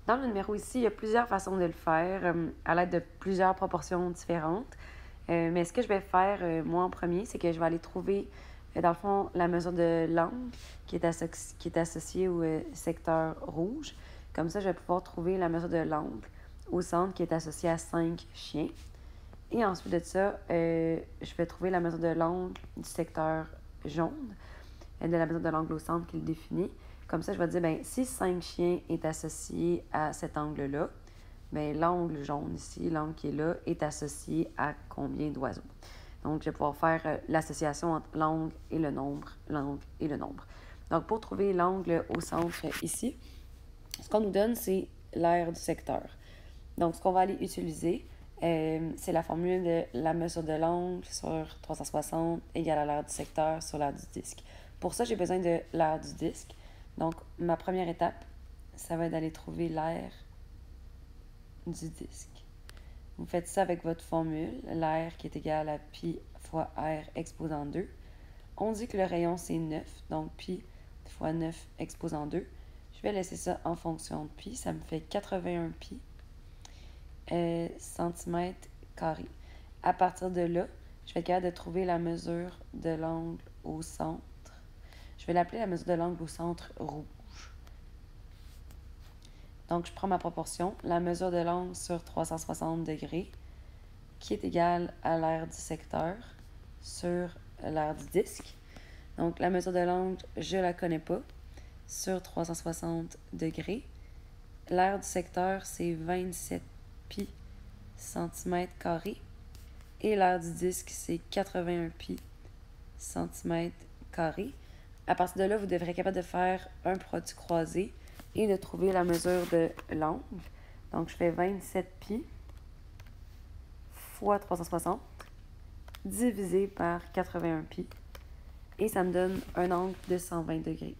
Dans le numéro ici, il y a plusieurs façons de le faire à l'aide de plusieurs proportions différentes. Mais ce que je vais faire, moi, en premier, c'est que je vais aller trouver, dans le fond, la mesure de l'angle qui est associée au secteur rouge. Comme ça, je vais pouvoir trouver la mesure de l'angle au centre qui est associée à 5 chiens. Et ensuite de ça, je vais trouver la mesure de l'angle du secteur jaune, de la mesure de l'angle au centre qui le définit. Comme ça, je vais dire, bien, si 5 chiens est associé à cet angle-là, bien, l'angle jaune ici, l'angle qui est là, est associé à combien d'oiseaux. Donc, je vais pouvoir faire l'association entre l'angle et le nombre, l'angle et le nombre. Donc, pour trouver l'angle au centre ici, ce qu'on nous donne, c'est l'aire du secteur. Donc, ce qu'on va aller utiliser, c'est la formule de la mesure de l'angle sur 360 égale à l'aire du secteur sur l'aire du disque. Pour ça, j'ai besoin de l'aire du disque. Donc, ma première étape, ça va être d'aller trouver l'aire du disque. Vous faites ça avec votre formule, l'aire qui est égale à pi fois r exposant 2. On dit que le rayon, c'est 9, donc pi fois 9 exposant 2. Je vais laisser ça en fonction de pi. Ça me fait 81 pi centimètres carrés. À partir de là, je vais être capable de trouver la mesure de l'angle au centre. Je vais l'appeler la mesure de l'angle au centre rouge. Donc, je prends ma proportion, la mesure de l'angle sur 360 degrés, qui est égale à l'aire du secteur sur l'aire du disque. Donc, la mesure de l'angle, je ne la connais pas, sur 360 degrés. L'aire du secteur, c'est 27 pi centimètres carrés. Et l'aire du disque, c'est 81 pi centimètres carrés. À partir de là, vous devrez être capable de faire un produit croisé et de trouver la mesure de l'angle. Donc, je fais 27 pi fois 360 divisé par 81 pi. Et ça me donne un angle de 120 degrés.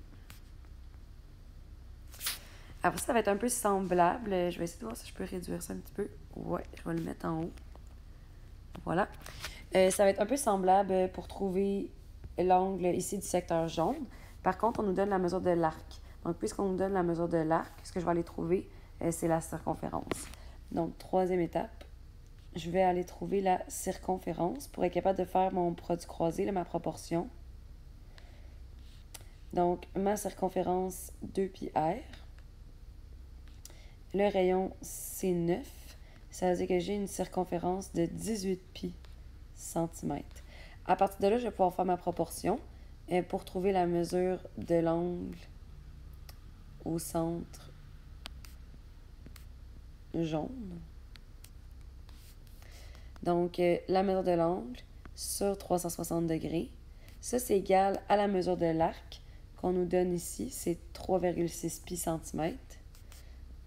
Après ça va être un peu semblable. Je vais essayer de voir si je peux réduire ça un petit peu. Ouais, je vais le mettre en haut. Voilà. Ça va être un peu semblable pour trouver l'angle ici du secteur jaune. Par contre, on nous donne la mesure de l'arc. Donc, puisqu'on nous donne la mesure de l'arc, ce que je vais aller trouver, c'est la circonférence. Donc, troisième étape, je vais aller trouver la circonférence pour être capable de faire mon produit croisé, là, ma proportion. Donc, ma circonférence, 2 pi r. Le rayon, c'est 9. Ça veut dire que j'ai une circonférence de 18 pi centimètres. À partir de là, je vais pouvoir faire ma proportion pour trouver la mesure de l'angle au centre jaune. Donc, la mesure de l'angle sur 360 degrés. Ça, c'est égal à la mesure de l'arc qu'on nous donne ici. C'est 3,6 pi centimètres.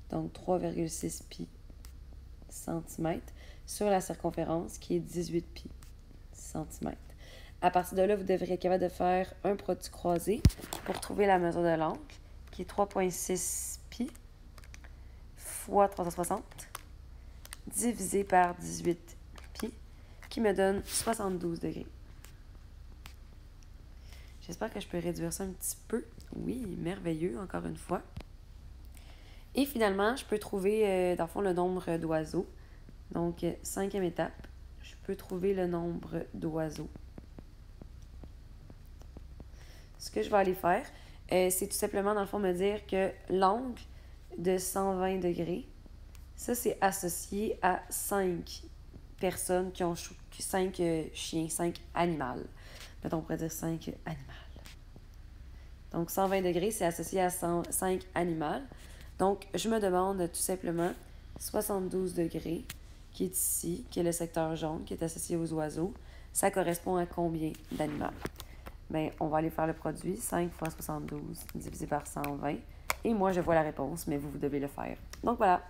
Donc, 3,6 pi centimètres sur la circonférence qui est 18 pi centimètres. À partir de là, vous devrez être capable de faire un produit croisé pour trouver la mesure de l'angle qui est 3,6 pi fois 360 divisé par 18 pi qui me donne 72 degrés. J'espère que je peux réduire ça un petit peu. Oui, merveilleux, encore une fois. Et finalement, je peux trouver, dans le fond, le nombre d'oiseaux. Donc, cinquième étape, je peux trouver le nombre d'oiseaux. Ce que je vais aller faire, c'est tout simplement, dans le fond, me dire que l'angle de 120 degrés, ça, c'est associé à 5 personnes qui ont 5 chiens, 5 animaux. Peut-être on pourrait dire 5 animaux. Donc, 120 degrés, c'est associé à 5 animaux. Donc, je me demande tout simplement 72 degrés, qui est ici, qui est le secteur jaune, qui est associé aux oiseaux. Ça correspond à combien d'animaux? Bien, on va aller faire le produit. 5 fois 72 divisé par 120. Et moi, je vois la réponse, mais vous devez le faire. Donc, voilà.